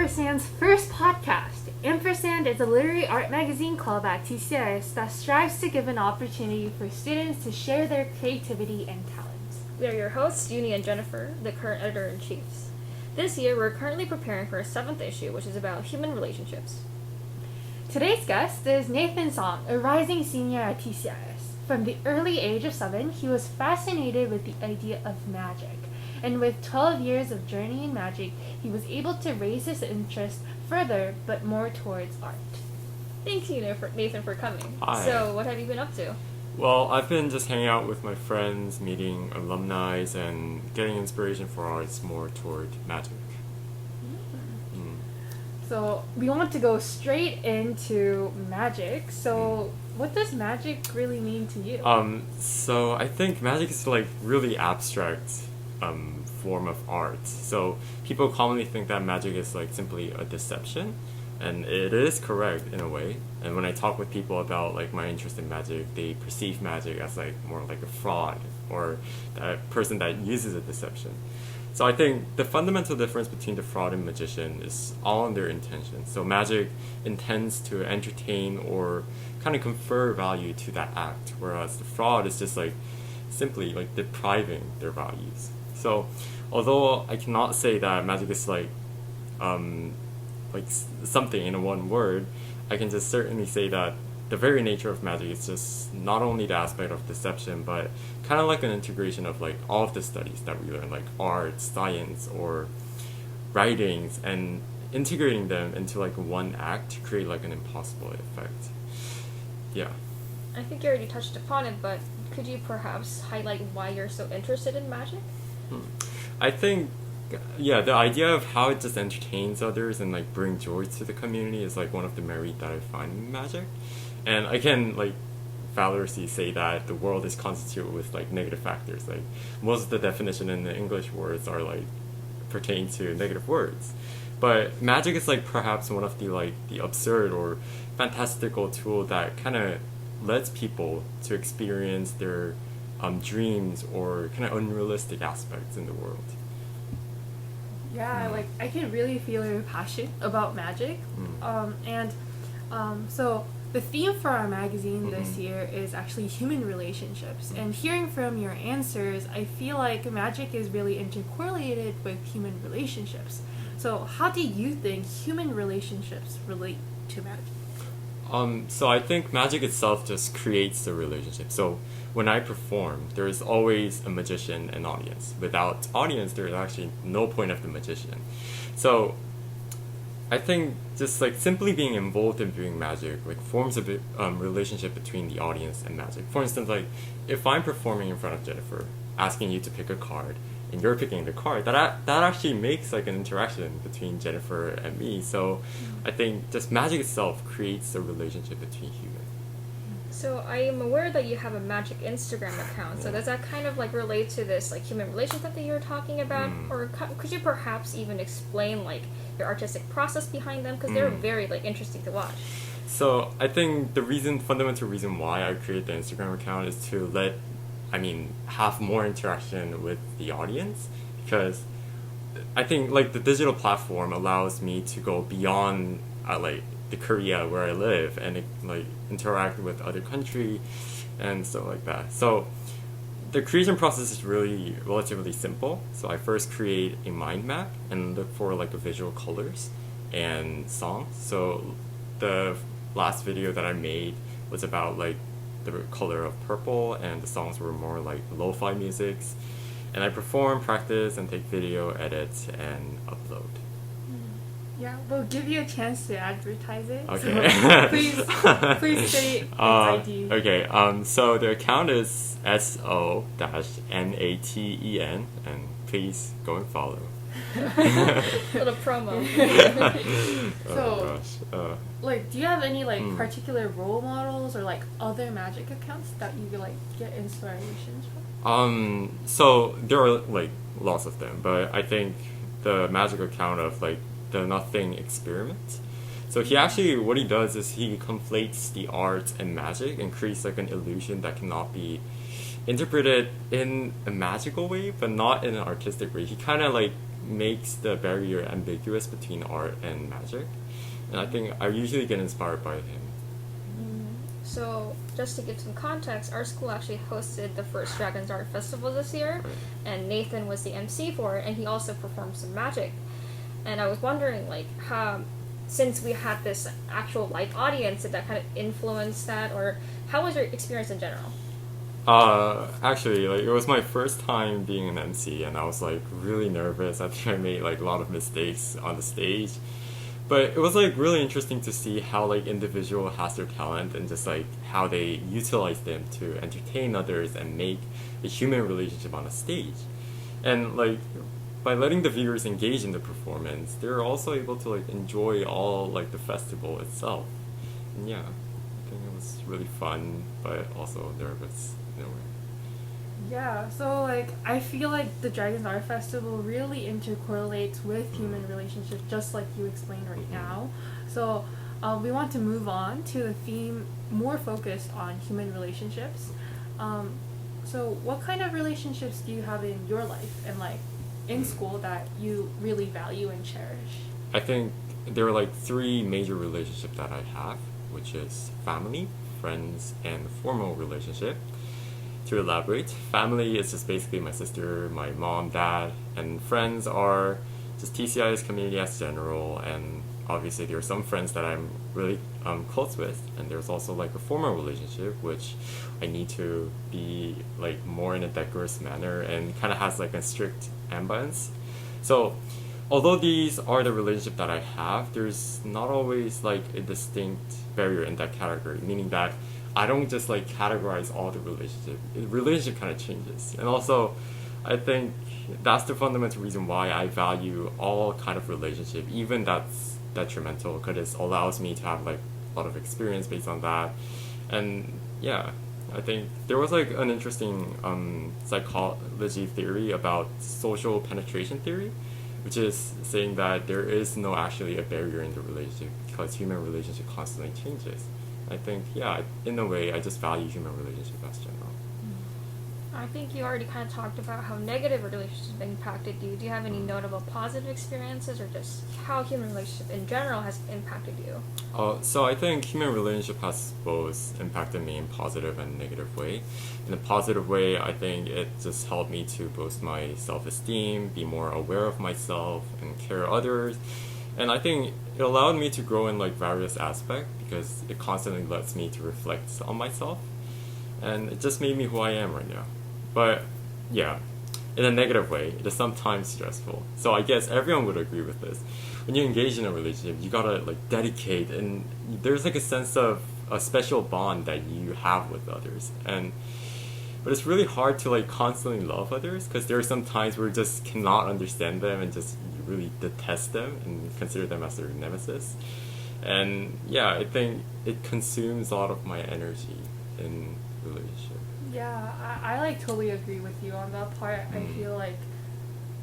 Ampersand's first podcast. Ampersand is a literary art magazine club at TCS that strives to give an opportunity for students to share their creativity and talents. We are your hosts, Uni and Jennifer, the current editor-in-chiefs. This year, we're currently preparing for a 7th issue, which is about human relationships. Today's guest is Nathan Song, a rising senior at TCS. From the early age of 7, he was fascinated with the idea of magic. And with 12 years of journey in magic, he was able to raise his interest further, but more towards art. Thanks, Nathan, for coming. Hi. So, what have you been up to? Well, I've been just hanging out with my friends, meeting alumni, and getting inspiration for arts more toward magic. So we want to go straight into magic. So what does magic really mean to you? So I think magic is like really abstract form of art. So people commonly think that magic is like simply a deception, and it is correct in a way. And when I talk with people about like my interest in magic, they perceive magic as like more like a fraud or a person that uses a deception. So I think the fundamental difference between the fraud and magician is all in their intention. So magic intends to entertain or kind of confer value to that act, whereas the fraud is just like simply like depriving their values. So although I cannot say that magic is like something in one word, I can just certainly say that the very nature of magic is just not only the aspect of deception, but kind of like an integration of like all of the studies that we learn, like art, science, or writings, and integrating them into like one act to create like an impossible effect. Yeah. I think you already touched upon it, but could you perhaps highlight why you're so interested in magic? I think, yeah, the idea of how it just entertains others and like bring joy to the community is like one of the merit that I find in magic. And I can like valorously say that the world is constituted with like negative factors. Like most of the definition in the English words are like pertain to negative words. But magic is like perhaps one of the absurd or fantastical tool that kind of lets people to experience their dreams or kind of unrealistic aspects in the world. Yeah, like I can really feel your passion about magic. So the theme for our magazine this year is actually human relationships. And hearing from your answers, I feel like magic is really intercorrelated with human relationships. So how do you think human relationships relate to magic? So I think magic itself just creates the relationship. So when I perform, there is always a magician and audience. Without audience, there is actually no point of the magician. So I think just like simply being involved in viewing magic like forms a relationship between the audience and magic. For instance, like if I'm performing in front of Jennifer, asking you to pick a card, and you're picking the card, that actually makes like an interaction between Jennifer and me. So I think just magic itself creates a relationship between humans. So I am aware that you have a magic Instagram account. So does that kind of like relate to this like human relationship that you were talking about, or could you perhaps even explain like your artistic process behind them, because they're very like interesting to watch? So I think the fundamental reason why I created the Instagram account is to have more interaction with the audience, because I think like the digital platform allows me to go beyond like the Korea where I live and like interact with other country and stuff like that. So the creation process is really relatively simple. So I first create a mind map and look for like the visual colors and songs. So the last video that I made was about like the color of purple, and the songs were more like lo-fi musics. And I perform, practice, and take video, edit, and upload. Yeah, we'll give you a chance to advertise it. Okay. So please say its ID. Okay. So the account is SO-NATEN, and please go and follow. Little promo. So, like, do you have any like particular role models or like other magic accounts that you like get inspirations from? So there are like lots of them, but I think the magic account of like the Nothing Experiment. So what he does is he conflates the art and magic and creates like an illusion that cannot be interpreted in a magical way, but not in an artistic way. He kind of like makes the barrier ambiguous between art and magic. And I think I usually get inspired by him. So, just to give some context, our school actually hosted the first Dragon's Art Festival this year, Right. and Nathan was the MC for it, and he also performed some magic. And I was wondering, like, how, since we had this actual live audience, did that kind of influence that, or how was your experience in general? Actually, like it was my first time being an MC, and I was like really nervous. I think I made like a lot of mistakes on the stage, but it was like really interesting to see how like individual has their talent and just like how they utilize them to entertain others and make a human relationship on a stage. And like by letting the viewers engage in the performance, they're also able to like enjoy all like the festival itself. And yeah, I think it was really fun, but also nervous in a way. Yeah, so like I feel like the Dragon's Art Festival really intercorrelates with human relationships, just like you explained right now. So we want to move on to a theme more focused on human relationships. So what kind of relationships do you have in your life and like in school that you really value and cherish? I think there are like three major relationships that I have, which is family, friends, and formal relationship. To elaborate, family is just basically my sister, my mom, dad, and friends are just TCI's community as general, and obviously there are some friends that I'm really close with, and there's also like a formal relationship which I need to be like more in a decorous manner and kind of has like a strict ambience. So although these are the relationship that I have, there's not always like a distinct barrier in that category, meaning that I don't just like categorize all the relationship. The relationship kind of changes, and also I think that's the fundamental reason why I value all kind of relationship, even that's detrimental, because it allows me to have like a lot of experience based on that. And yeah, I think there was like an interesting psychology theory about social penetration theory, which is saying that there is no actually a barrier in the relationship because human relationship constantly changes. I think, yeah, in a way, I just value human relationship as general. I think you already kind of talked about how negative relationships have impacted you. Do you have any notable positive experiences, or just how human relationship in general has impacted you? So I think human relationship has both impacted me in positive and negative way. In a positive way, I think it just helped me to boost my self-esteem, be more aware of myself, and care others. And I think it allowed me to grow in like various aspects because it constantly lets me to reflect on myself, and it just made me who I am right now. But yeah, in a negative way, it is sometimes stressful. So I guess everyone would agree with this. When you engage in a relationship, you gotta like dedicate, and there's like a sense of a special bond that you have with others. But it's really hard to like constantly love others because there are some times where you just cannot understand them and just you really detest them and consider them as their nemesis. And yeah, I think it consumes a lot of my energy in relationship. Yeah, I like totally agree with you on that part. I feel like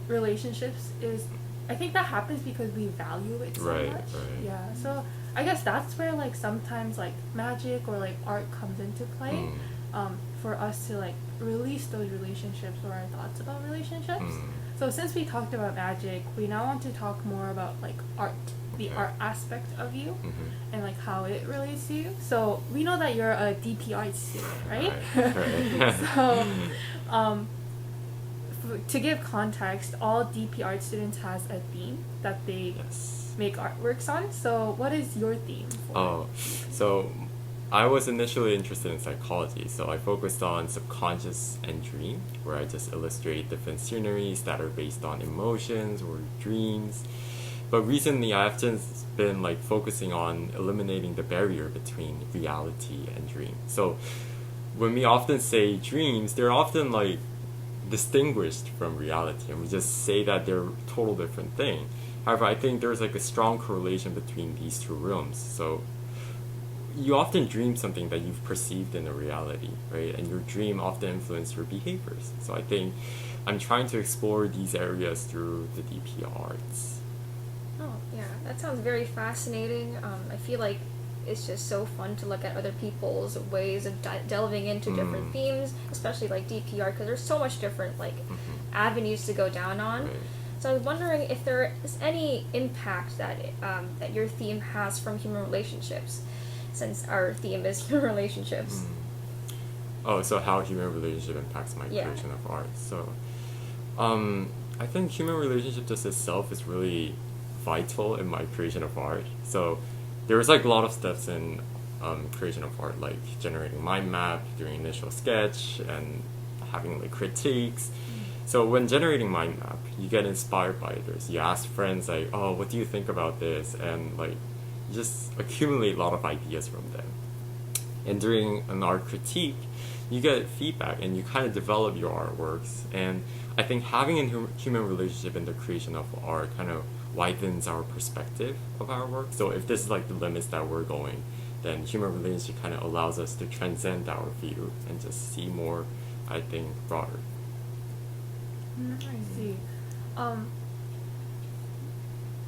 relationships is, I think that happens because we value it so Right, much. right. Yeah, so I guess that's where like sometimes like magic or like art comes into play. For us to like release those relationships or our thoughts about relationships. So since we talked about magic, we now want to talk more about like art, the Okay. art aspect of you, and like how it relates to you. So we know that you're a DP art student, right? Right. So to give context, all DP art students has a theme that they Yes. make artworks on. So what is your theme for? Oh, so I was initially interested in psychology, so I focused on subconscious and dream, where I just illustrate different sceneries that are based on emotions or dreams. But recently, I have just been like focusing on eliminating the barrier between reality and dream. So when we often say dreams, they're often like distinguished from reality, and we just say that they're total different thing. However, I think there's like a strong correlation between these two realms. So you often dream something that you've perceived in a reality, right? And your dream often influences your behaviors. So I think I'm trying to explore these areas through the DP arts. Oh, yeah, that sounds very fascinating. I feel like it's just so fun to look at other people's ways of delving into different themes, especially like DP art, because there's so much different like avenues to go down on. Right. So I was wondering if there is any impact that your theme has from human relationships, since our theme is human relationships. Oh, so how human relationship impacts my Yeah. creation of art. So, I think human relationship just itself is really vital in my creation of art. So, there's like a lot of steps in creation of art, like generating mind map, doing initial sketch, and having like critiques. So when generating mind map, you get inspired by others. You ask friends like, "Oh, what do you think about this?" And like, you just accumulate a lot of ideas from them. And during an art critique, you get feedback and you kind of develop your artworks. And I think having a human relationship in the creation of art kind of widens our perspective of our work. So if this is like the limits that we're going, then human relationship kind of allows us to transcend our view and just see more, I think, broader. I see.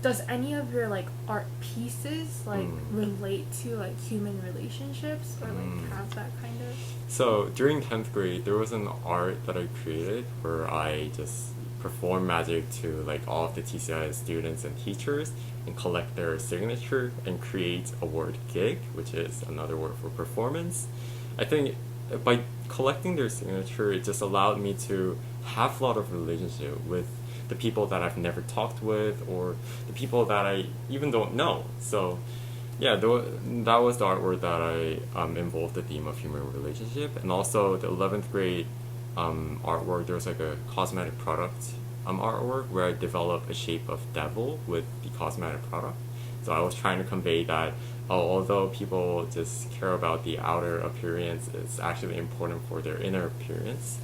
Does any of your like art pieces like relate to like human relationships or like have that kind of? So during 10th grade, there was an art that I created where I just perform magic to like all of the TCI students and teachers and collect their signature and create a word gig, which is another word for performance. I think by collecting their signature, it just allowed me to have a lot of relationship with the people that I've never talked with or the people that I even don't know. So yeah, that was the artwork that I involved the theme of human relationship. And also the 11th grade artwork, there was like a cosmetic product artwork where I developed a shape of devil with the cosmetic product. So I was trying to convey that although people just care about the outer appearance, it's actually important for their inner appearance.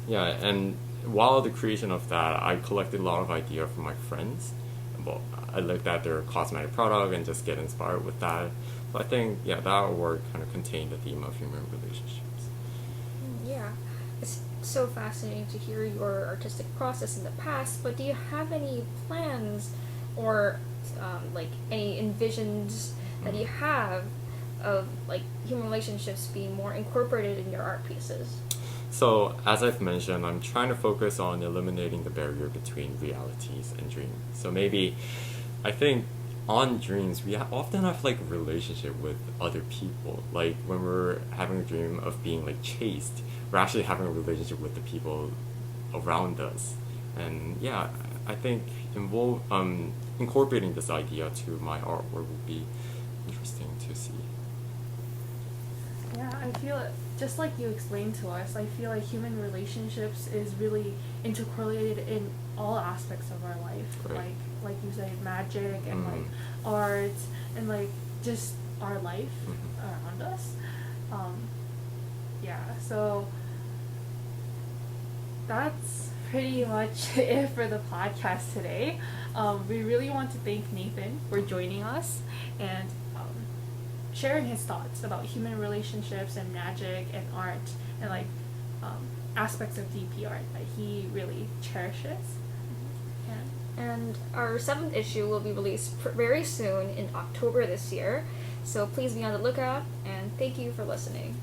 Yeah, and while the creation of that, I collected a lot of ideas from my friends. Well, I looked at their cosmetic product and just get inspired with that. So I think, yeah, that work kind of contained the theme of human relationships. Yeah, it's so fascinating to hear your artistic process in the past, but do you have any plans or like any envisions that you have of like human relationships being more incorporated in your art pieces? So, as I've mentioned, I'm trying to focus on eliminating the barrier between realities and dreams. So maybe, I think, on dreams, we often have like a relationship with other people. Like when we're having a dream of being like chased, we're actually having a relationship with the people around us. And yeah, I think incorporating this idea to my artwork would be interesting to see. Yeah, I feel it. Just like you explained to us, I feel like human relationships is really intercorrelated in all aspects of our life. Right. Like you said, magic and like art and like just our life around us. Yeah, so that's pretty much it for the podcast today. We really want to thank Nathan for joining us and sharing his thoughts about human relationships and magic and art and like aspects of DP art that he really cherishes. And our 7th issue will be released very soon in October this year, so please be on the lookout, and thank you for listening.